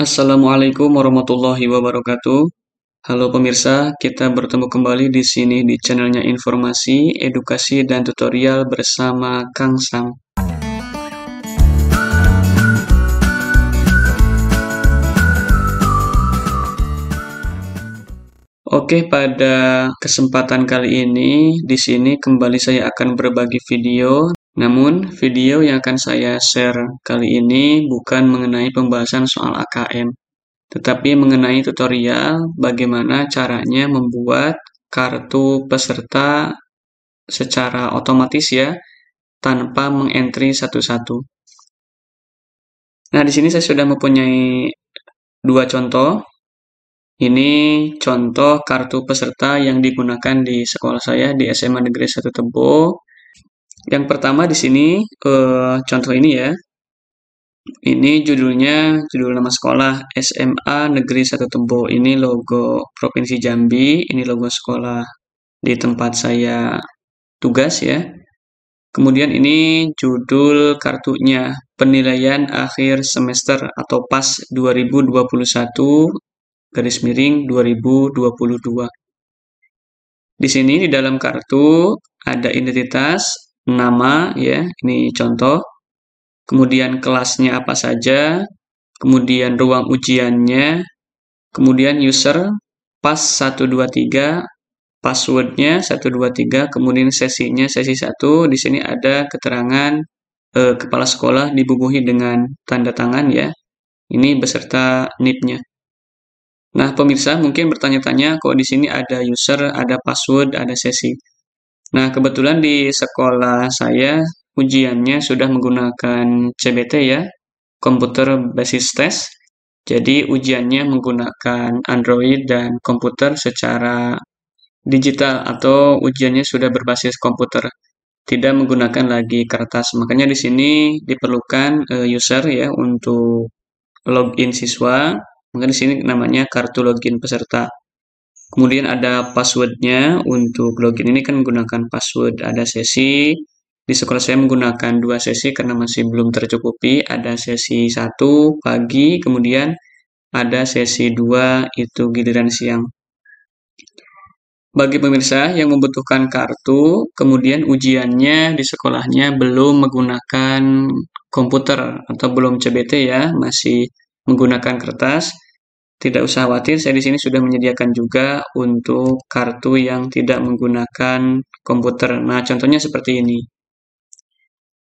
Assalamualaikum warahmatullahi wabarakatuh. Halo pemirsa, kita bertemu kembali di sini di channelnya Informasi, Edukasi, dan Tutorial bersama Kang Sam. Oke, pada kesempatan kali ini, di sini kembali saya akan berbagi video. Namun, video yang akan saya share kali ini bukan mengenai pembahasan soal AKM, tetapi mengenai tutorial bagaimana caranya membuat kartu peserta secara otomatis ya, tanpa mengentry satu-satu. Nah, di sini saya sudah mempunyai dua contoh. Ini contoh kartu peserta yang digunakan di sekolah saya di SMA Negeri 1 Tebo. Yang pertama di sini contoh ini ya. Ini judul nama sekolah SMA Negeri 1 Tebo. Ini logo Provinsi Jambi, ini logo sekolah di tempat saya tugas ya. Kemudian ini judul kartunya, penilaian akhir semester atau PAS 2021-2022. Di sini di dalam kartu ada identitas, nama ya, ini contoh. Kemudian kelasnya apa saja, kemudian ruang ujiannya, kemudian user PAS 123, passwordnya 123, kemudian sesinya sesi 1. Di sini ada keterangan kepala sekolah dibubuhi dengan tanda tangan ya. Ini beserta NIP-nya. Nah, pemirsa mungkin bertanya-tanya kok di sini ada user, ada password, ada sesi. Nah, kebetulan di sekolah saya ujiannya sudah menggunakan CBT ya, komputer basis test. Jadi ujiannya menggunakan Android dan komputer secara digital atau ujiannya sudah berbasis komputer, tidak menggunakan lagi kertas. Makanya di sini diperlukan user ya untuk login siswa. Maka di sini namanya kartu login peserta. Kemudian ada passwordnya untuk login ini kan menggunakan password. Ada sesi. Di sekolah saya menggunakan 2 sesi karena masih belum tercukupi. Ada sesi 1 pagi, kemudian ada sesi 2 itu giliran siang. Bagi pemirsa yang membutuhkan kartu, kemudian ujiannya di sekolahnya belum menggunakan komputer atau belum CBT ya, masih menggunakan kertas, tidak usah khawatir, saya di sini sudah menyediakan juga untuk kartu yang tidak menggunakan komputer. Nah, contohnya seperti ini.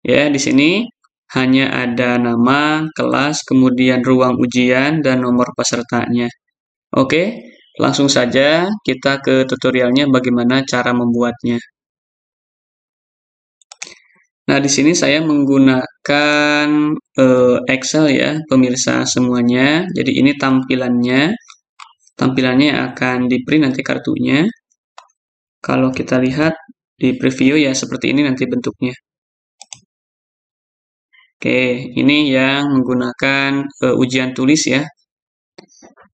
Ya, di sini hanya ada nama, kelas, kemudian ruang ujian, dan nomor pesertanya. Oke, langsung saja kita ke tutorialnya bagaimana cara membuatnya. Nah, di sini saya menggunakan Excel ya, pemirsa semuanya. Jadi ini tampilannya. Tampilannya akan di-print nanti kartunya. Kalau kita lihat di preview ya seperti ini nanti bentuknya. Oke, ini yang menggunakan ujian tulis ya.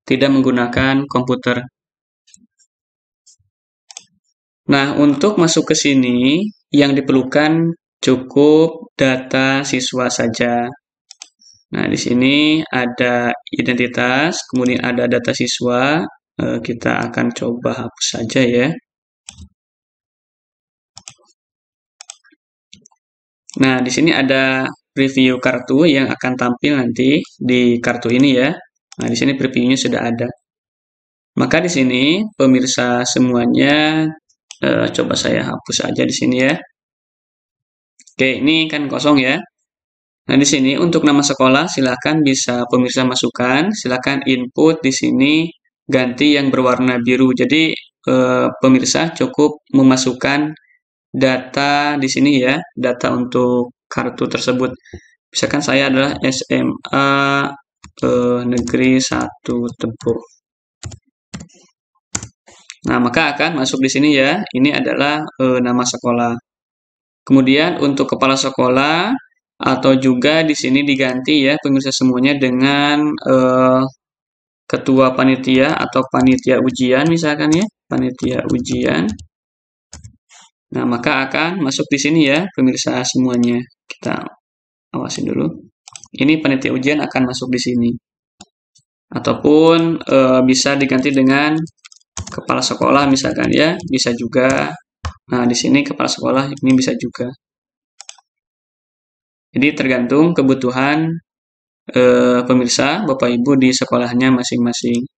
Tidak menggunakan komputer. Nah, untuk masuk ke sini, yang diperlukan cukup data siswa saja. Nah, di sini ada identitas, kemudian ada data siswa. Kita akan coba hapus saja ya. Nah, di sini ada preview kartu yang akan tampil nanti di kartu ini ya. Nah, di sini previewnya sudah ada. Maka di sini pemirsa semuanya coba saya hapus aja di sini ya. Oke, ini kan kosong ya. Nah, di sini untuk nama sekolah silakan bisa pemirsa masukkan, silakan input di sini ganti yang berwarna biru. Jadi pemirsa cukup memasukkan data di sini ya, data untuk kartu tersebut. Misalkan saya adalah SMA Negeri 1 Tebo. Nah, maka akan masuk di sini ya. Ini adalah nama sekolah. Kemudian untuk kepala sekolah atau juga di sini diganti ya pemirsa semuanya dengan ketua panitia atau panitia ujian misalkan ya, panitia ujian. Nah, maka akan masuk di sini ya pemirsa semuanya. Kita awasin dulu. Ini panitia ujian akan masuk di sini. Ataupun bisa diganti dengan kepala sekolah misalkan ya, bisa juga. Nah, di sini kepala sekolah ini bisa juga. Jadi tergantung kebutuhan pemirsa, Bapak Ibu di sekolahnya masing-masing.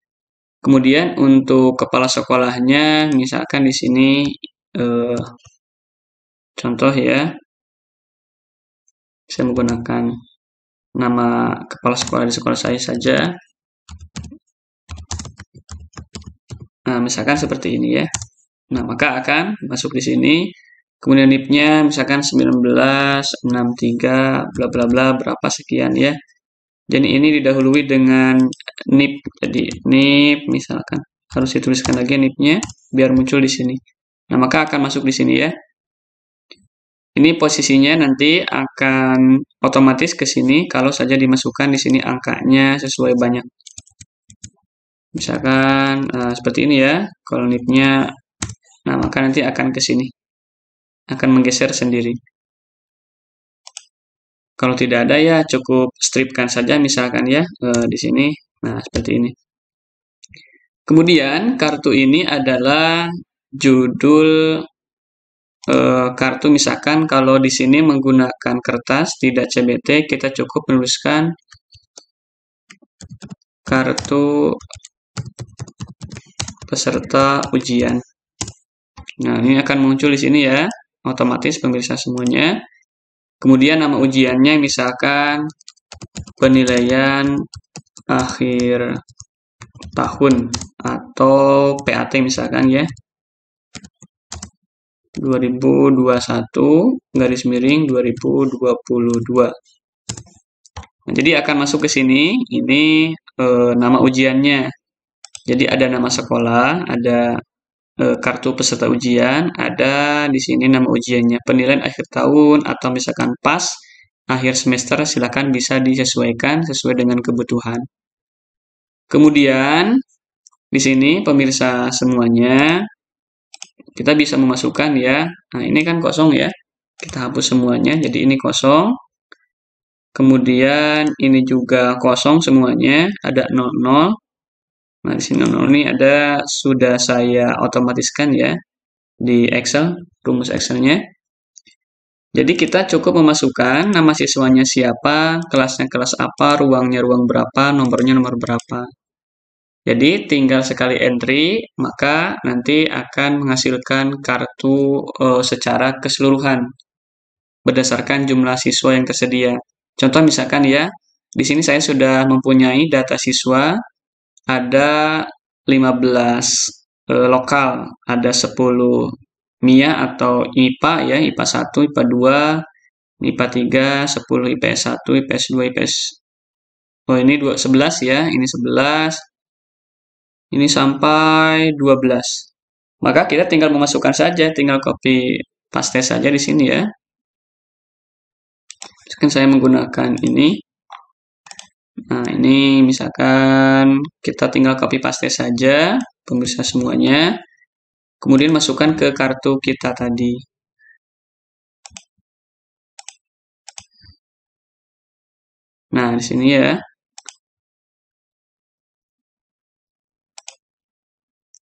Kemudian untuk kepala sekolahnya, misalkan di sini contoh ya, saya menggunakan nama kepala sekolah di sekolah saya saja. Nah, misalkan seperti ini ya. Nah, maka akan masuk di sini. Kemudian NIP-nya misalkan 1963 bla bla bla berapa sekian ya. Jadi ini didahului dengan NIP. Jadi NIP misalkan harus dituliskan lagi NIP-nya biar muncul di sini. Nah, maka akan masuk di sini ya. Ini posisinya nanti akan otomatis ke sini kalau saja dimasukkan di sini angkanya sesuai banyak. Misalkan seperti ini ya. Kalau NIP-nya, nah maka nanti akan ke sini. Akan menggeser sendiri. Kalau tidak ada ya cukup stripkan saja misalkan ya di sini. Nah, seperti ini. Kemudian kartu ini adalah judul kartu, misalkan kalau di sini menggunakan kertas tidak CBT, kita cukup menuliskan kartu peserta ujian. Nah, ini akan muncul di sini ya, otomatis pemirsa semuanya. Kemudian nama ujiannya misalkan penilaian akhir tahun atau PAT misalkan ya. 2021 garis miring 2022. Nah, jadi akan masuk ke sini. Ini nama ujiannya. Jadi ada nama sekolah, ada kartu peserta ujian, ada di sini nama ujiannya, penilaian akhir tahun atau misalkan pas akhir semester, silakan bisa disesuaikan sesuai dengan kebutuhan. Kemudian di sini pemirsa semuanya kita bisa memasukkan ya. Nah, ini kan kosong ya. Kita hapus semuanya, jadi ini kosong. Kemudian ini juga kosong semuanya, ada 00. Nah, di sini 00 ini ada sudah saya otomatiskan ya di Excel, rumus Excelnya. Jadi kita cukup memasukkan nama siswanya siapa, kelasnya kelas apa, ruangnya ruang berapa, nomornya nomor berapa. Jadi tinggal sekali entry, maka nanti akan menghasilkan kartu secara keseluruhan berdasarkan jumlah siswa yang tersedia. Contoh misalkan ya, di sini saya sudah mempunyai data siswa ada 15 lokal, ada 10 MIA atau IPA ya, IPA 1, IPA 2, IPA 3, 10 IPS 1, IPS 2, IPS. Oh, ini 11 ya, ini 11. Ini sampai 12. Maka kita tinggal memasukkan saja, tinggal copy paste saja di sini ya. Misalkan saya menggunakan ini. Nah, ini misalkan kita tinggal copy paste saja, pemirsa semuanya. Kemudian masukkan ke kartu kita tadi. Nah, di sini ya.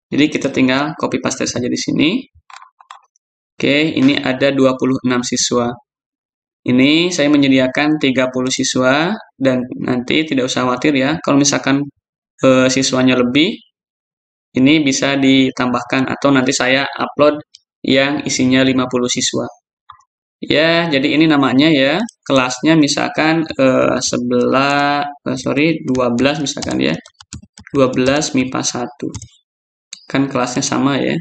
Jadi kita tinggal copy paste saja di sini. Oke, ini ada 26 siswa. Ini saya menyediakan 30 siswa dan nanti tidak usah khawatir ya. Kalau misalkan siswanya lebih, ini bisa ditambahkan atau nanti saya upload yang isinya 50 siswa. Ya, jadi ini namanya ya, kelasnya misalkan 12 misalkan ya. 12 MIPA 1. Kan kelasnya sama ya.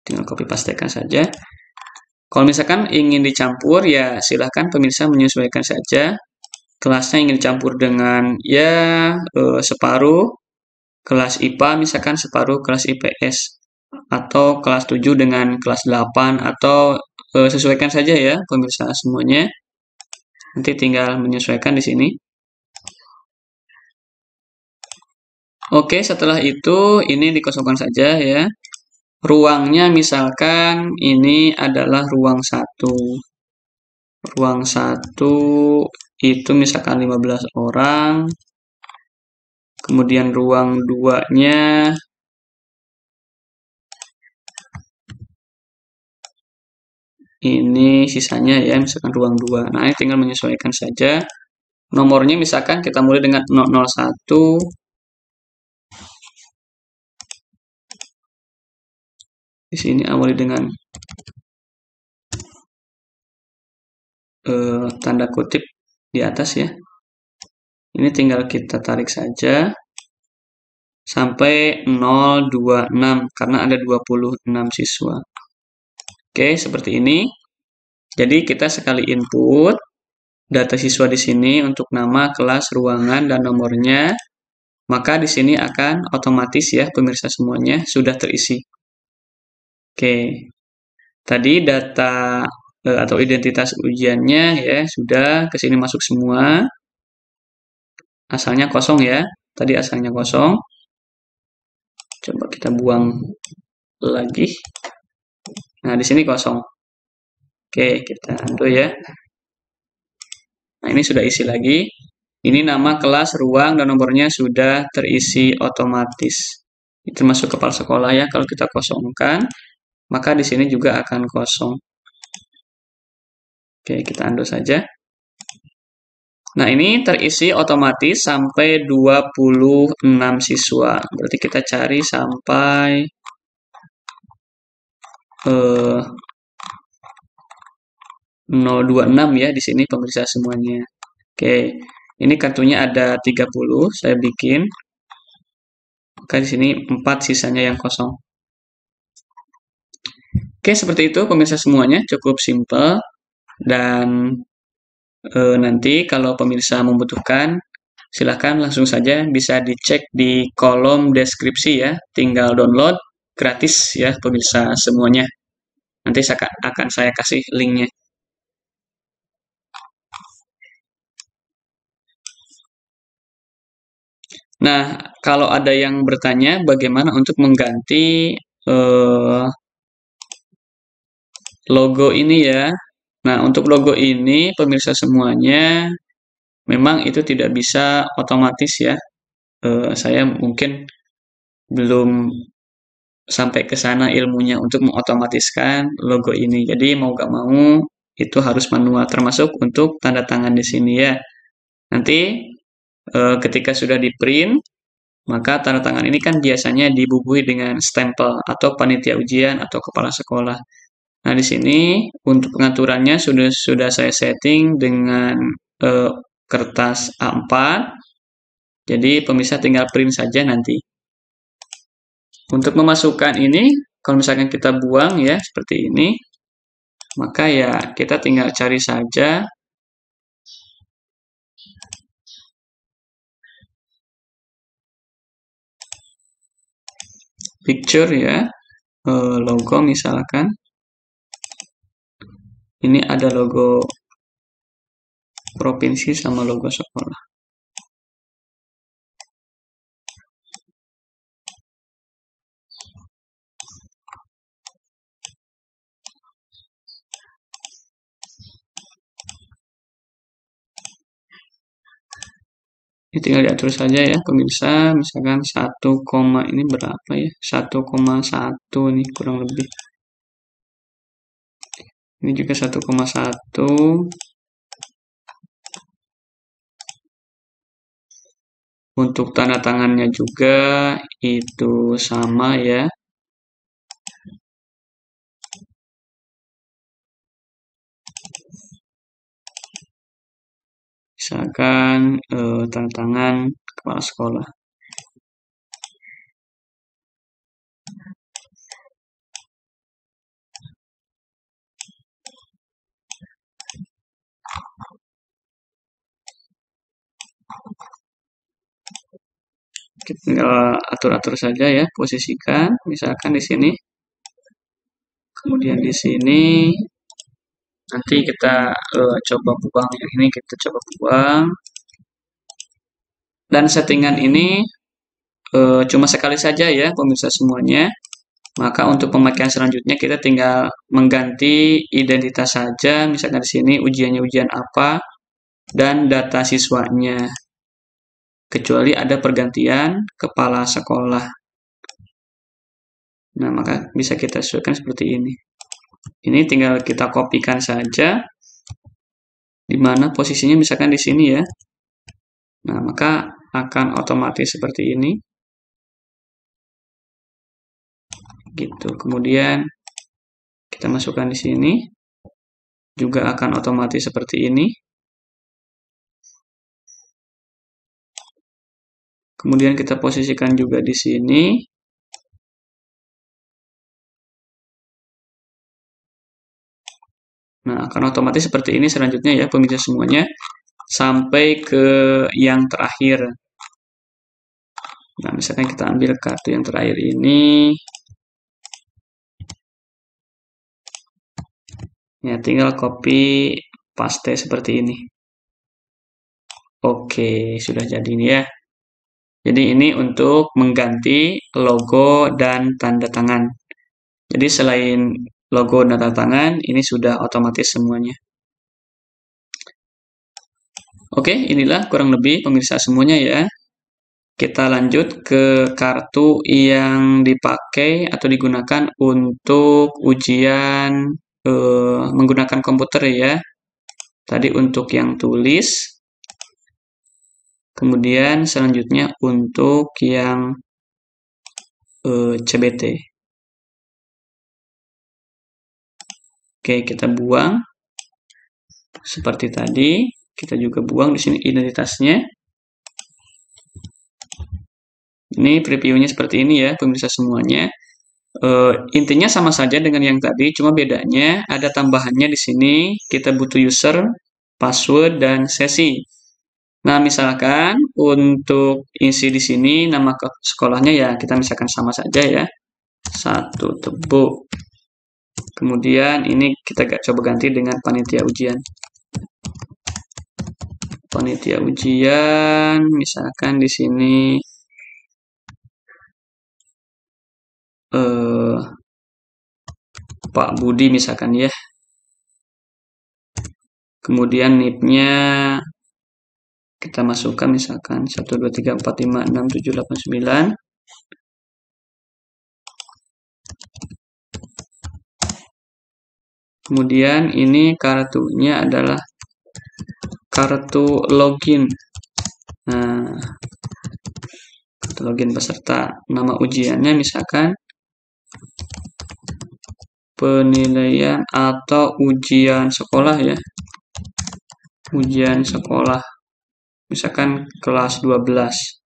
Tinggal copy pastekan saja. Kalau misalkan ingin dicampur ya silahkan pemirsa menyesuaikan saja. Kelasnya ingin dicampur dengan ya separuh kelas IPA misalkan separuh kelas IPS atau kelas 7 dengan kelas 8 atau sesuaikan saja ya pemirsa semuanya. Nanti tinggal menyesuaikan di sini. Oke, setelah itu ini dikosongkan saja ya. Ruangnya misalkan ini adalah ruang 1. Ruang 1 itu misalkan 15 orang. Kemudian ruang 2-nya ini sisanya ya, misalkan ruang 2. Nah, ini tinggal menyesuaikan saja. Nomornya misalkan kita mulai dengan 001. Di sini awali dengan tanda kutip di atas ya. Ini tinggal kita tarik saja sampai 026 karena ada 26 siswa. Oke, seperti ini. Jadi kita sekali input data siswa di sini untuk nama, kelas, ruangan, dan nomornya, maka di sini akan otomatis ya pemirsa semuanya sudah terisi. Oke, tadi data atau identitas ujiannya ya sudah ke sini masuk semua. Asalnya kosong ya, tadi asalnya kosong. Coba kita buang lagi. Nah, di sini kosong. Oke, kita undo ya. Nah, ini sudah isi lagi. Ini nama, kelas, ruang, dan nomornya sudah terisi otomatis. Ini termasuk kepala sekolah ya. Kalau kita kosongkan, maka di sini juga akan kosong. Oke, kita undo saja. Nah, ini terisi otomatis sampai 26 siswa. Berarti kita cari sampai 026 ya di sini pemirsa semuanya. Oke, ini kartunya ada 30, saya bikin. Maka di sini 4 sisanya yang kosong. Oke, seperti itu pemirsa semuanya, cukup simple. Dan nanti kalau pemirsa membutuhkan, silahkan langsung saja bisa dicek di kolom deskripsi ya. Tinggal download gratis ya pemirsa semuanya. Nanti akan saya kasih linknya. Nah, kalau ada yang bertanya bagaimana untuk mengganti logo ini ya. Nah, untuk logo ini pemirsa semuanya memang itu tidak bisa otomatis ya. Saya mungkin belum sampai ke sana ilmunya untuk mengotomatiskan logo ini. Jadi mau gak mau itu harus manual termasuk untuk tanda tangan di sini ya. Nanti ketika sudah di print, maka tanda tangan ini kan biasanya dibubuhi dengan stempel atau panitia ujian atau kepala sekolah. Nah, di sini untuk pengaturannya sudah saya setting dengan kertas A4. Jadi pemirsa tinggal print saja nanti. Untuk memasukkan ini, kalau misalkan kita buang ya seperti ini, maka ya kita tinggal cari saja picture ya, logo misalkan. Ini ada logo provinsi sama logo sekolah. Ini tinggal diatur saja ya pemirsa, misalkan 1, ini berapa ya? 1,1 nih kurang lebih. Ini juga 1,1. Untuk tanda tangannya juga itu sama ya. Misalkan tanda tangan kepala sekolah. Kita tinggal atur-atur saja ya, posisikan misalkan di sini. Kemudian di sini nanti kita coba buang yang ini, kita coba buang. Dan settingan ini cuma sekali saja ya pemirsa semuanya. Maka untuk pemakaian selanjutnya kita tinggal mengganti identitas saja. Misalkan di sini ujiannya ujian apa. dan data siswanya. Kecuali ada pergantian kepala sekolah. Nah, maka bisa kita sesuaikan seperti ini. Ini tinggal kita kopikan saja, di mana posisinya misalkan di sini ya. Nah, maka akan otomatis seperti ini. Gitu. Kemudian kita masukkan di sini. Juga akan otomatis seperti ini. Kemudian kita posisikan juga di sini. Nah, akan otomatis seperti ini selanjutnya ya pemirsa semuanya. Sampai ke yang terakhir. Nah, misalkan kita ambil kartu yang terakhir ini. Ya, tinggal copy paste seperti ini. Oke, sudah jadi ini ya. Jadi ini untuk mengganti logo dan tanda tangan. Jadi selain logo dan tanda tangan, ini sudah otomatis semuanya. Oke, inilah kurang lebih pemirsa semuanya ya. Kita lanjut ke kartu yang dipakai atau digunakan untuk ujian menggunakan komputer ya. Tadi untuk yang tulis. Kemudian selanjutnya untuk yang CBT. Oke, kita buang. Seperti tadi, kita juga buang di sini identitasnya. Ini previewnya seperti ini ya, pemirsa semuanya. Intinya sama saja dengan yang tadi, cuma bedanya ada tambahannya di sini. Kita butuh user, password, dan sesi. Nah, misalkan untuk isi di sini nama sekolahnya ya kita misalkan sama saja ya. 1 Tebu. Kemudian ini kita coba ganti dengan panitia ujian. Panitia ujian misalkan di sini Pak Budi misalkan ya. Kemudian NIP-nya kita masukkan misalkan 1, 2, 3, 4, 5, 6, 7, 8, 9. Kemudian ini kartunya adalah kartu login. Nah, kartu login peserta. Nama ujiannya misalkan penilaian atau ujian sekolah ya. Ujian sekolah. Misalkan kelas 12.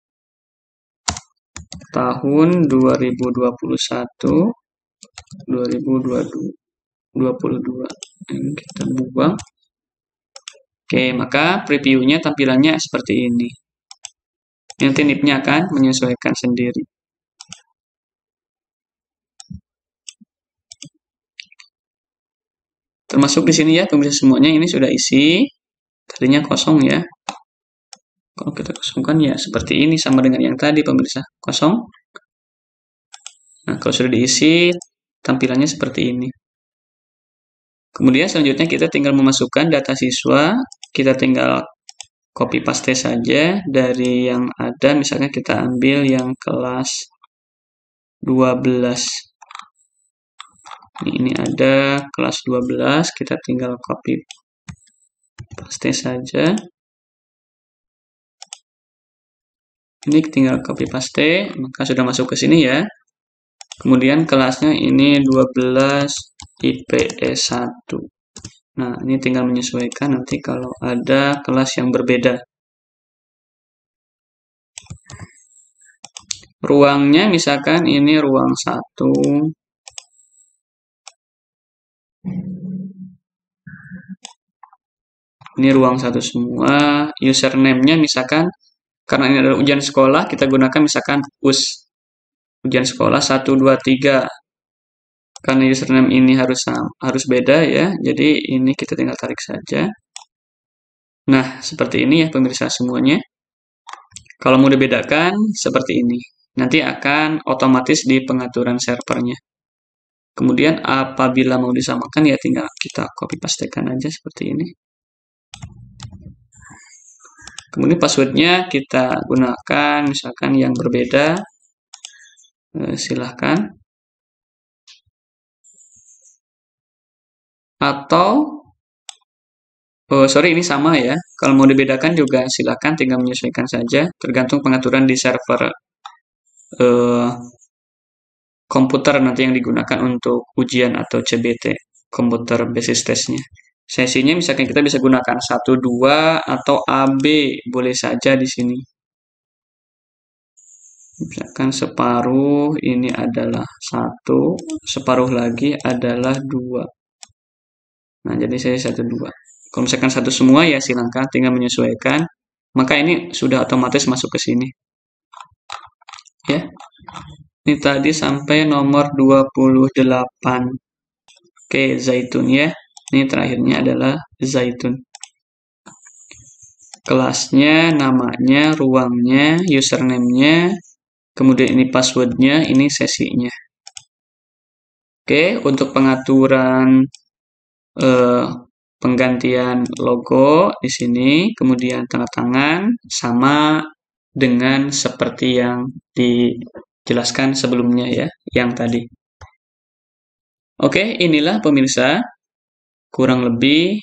Tahun 2021 2022. Ini kita buang. Oke, maka previewnya tampilannya seperti ini. Nanti NIP-nya akan menyesuaikan sendiri. Termasuk di sini ya, pemirsa semuanya ini sudah isi. Tadinya kosong ya. Kalau kita kosongkan ya seperti ini sama dengan yang tadi pemirsa, kosong. Nah, kalau sudah diisi, tampilannya seperti ini. Kemudian selanjutnya kita tinggal memasukkan data siswa. Kita tinggal copy paste saja dari yang ada. Misalnya kita ambil yang kelas 12. Ini ada kelas 12. Kita tinggal copy paste saja. Ini tinggal copy paste, maka sudah masuk ke sini ya. Kemudian kelasnya ini 12 IPS 1. Nah, ini tinggal menyesuaikan nanti kalau ada kelas yang berbeda. Ruangnya misalkan ini ruang 1. Ini ruang 1 semua. Username-nya misalkan karena ini adalah ujian sekolah, kita gunakan misalkan US. Ujian sekolah 1, 2, 3. Karena username ini harus beda ya, jadi ini kita tinggal tarik saja. Nah, seperti ini ya pemirsa semuanya. Kalau mau dibedakan, seperti ini. Nanti akan otomatis di pengaturan servernya. Kemudian apabila mau disamakan ya tinggal kita copy pastekan aja seperti ini. Kemudian passwordnya kita gunakan misalkan yang berbeda. Silahkan. Atau sorry, ini sama ya. Kalau mau dibedakan juga silahkan, tinggal menyesuaikan saja. Tergantung pengaturan di server komputer nanti yang digunakan untuk ujian atau CBT, komputer basis testnya. Sesinya misalkan kita bisa gunakan 1, 2, atau AB, boleh saja di sini. Misalkan separuh, ini adalah 1, separuh lagi adalah 2. Nah, jadi saya 1, 2. Kalau misalkan 1 semua ya silahkan, tinggal menyesuaikan. Maka ini sudah otomatis masuk ke sini. Ya. Ini tadi sampai nomor 28. Oke, Zaitun ya. Ini terakhirnya adalah Zaitun. Kelasnya, namanya, ruangnya, username-nya, kemudian ini password-nya, ini sesinya. Oke, untuk pengaturan penggantian logo di sini, kemudian tanda tangan, sama dengan seperti yang dijelaskan sebelumnya ya, yang tadi. Oke, inilah pemirsa, kurang lebih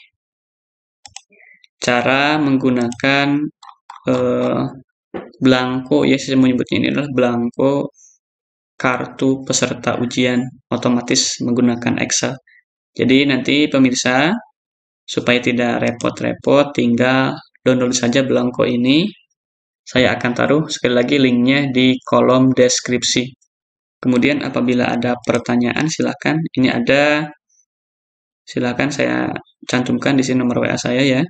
cara menggunakan blanko ya, saya menyebutnya ini adalah blanko kartu peserta ujian otomatis menggunakan Excel. Jadi nanti pemirsa, supaya tidak repot-repot, tinggal download saja blanko ini. Saya akan taruh sekali lagi linknya di kolom deskripsi. Kemudian apabila ada pertanyaan silahkan, ini ada, silahkan saya cantumkan di sini nomor WA saya ya.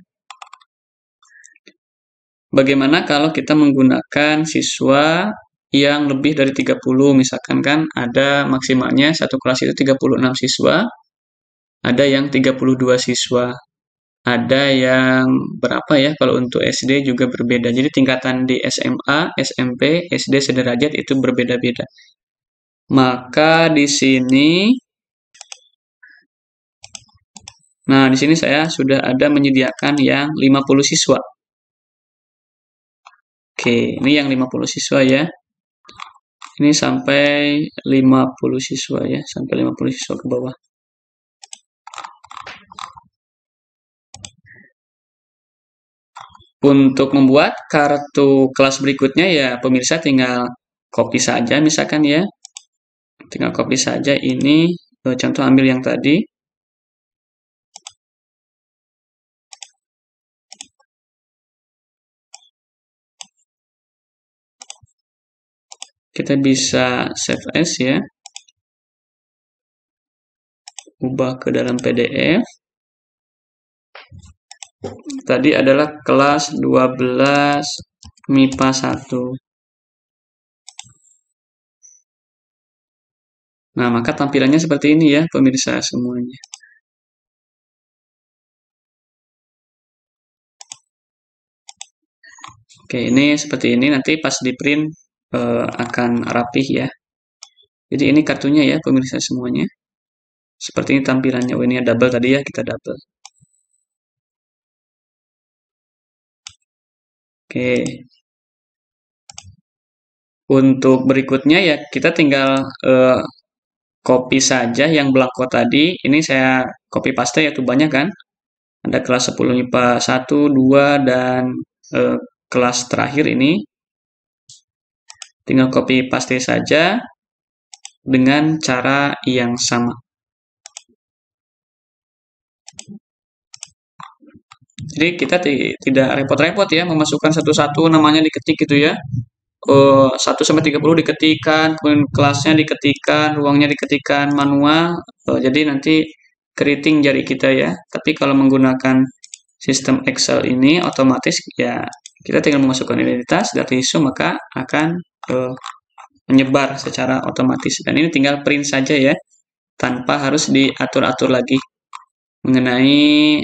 Bagaimana kalau kita menggunakan siswa yang lebih dari 30, misalkan kan ada maksimalnya satu kelas itu 36 siswa, ada yang 32 siswa, ada yang berapa ya, kalau untuk SD juga berbeda. Jadi tingkatan di SMA, SMP, SD sederajat itu berbeda-beda. Maka di sini, nah di sini saya sudah ada menyediakan yang 50 siswa. Oke, ini yang 50 siswa ya. Ini sampai 50 siswa ya, sampai 50 siswa ke bawah. Untuk membuat kartu kelas berikutnya ya pemirsa tinggal copy saja misalkan ya. Tinggal copy saja ini, contoh ambil yang tadi. Kita bisa save as ya. Ubah ke dalam PDF. Tadi adalah kelas 12 MIPA 1. Nah, maka tampilannya seperti ini ya, pemirsa semuanya. Oke, ini seperti ini, nanti pas di print akan rapih ya. Jadi ini kartunya ya, pemirsa semuanya. Seperti ini tampilannya. Oh, ini double tadi ya, kita double. Oke. Untuk berikutnya ya, kita tinggal copy saja yang blanko tadi. Ini saya copy paste ya, tuh banyak kan. Ada kelas 10 MIPA 1, 2, dan kelas terakhir ini. Tinggal copy paste saja dengan cara yang sama. Jadi kita tidak repot-repot ya memasukkan satu-satu namanya diketik gitu ya. 1 sampai 30 diketikkan, kemudian kelasnya diketikkan, ruangnya diketikkan manual. Jadi nanti keriting jari kita ya. Tapi kalau menggunakan sistem Excel ini otomatis ya kita tinggal memasukkan identitas dari isu maka akan menyebar secara otomatis. Dan ini tinggal print saja ya, tanpa harus diatur-atur lagi mengenai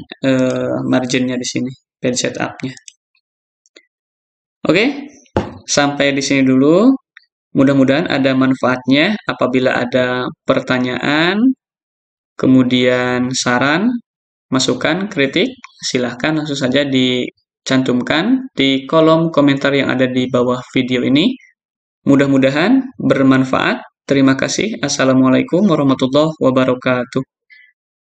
marginnya di sini, page setup-nya. Oke, sampai di sini dulu. Mudah-mudahan ada manfaatnya. Apabila ada pertanyaan, kemudian saran, masukan, kritik, silahkan langsung saja cantumkan di kolom komentar yang ada di bawah video ini. Mudah-mudahan bermanfaat. Terima kasih. Assalamualaikum warahmatullahi wabarakatuh.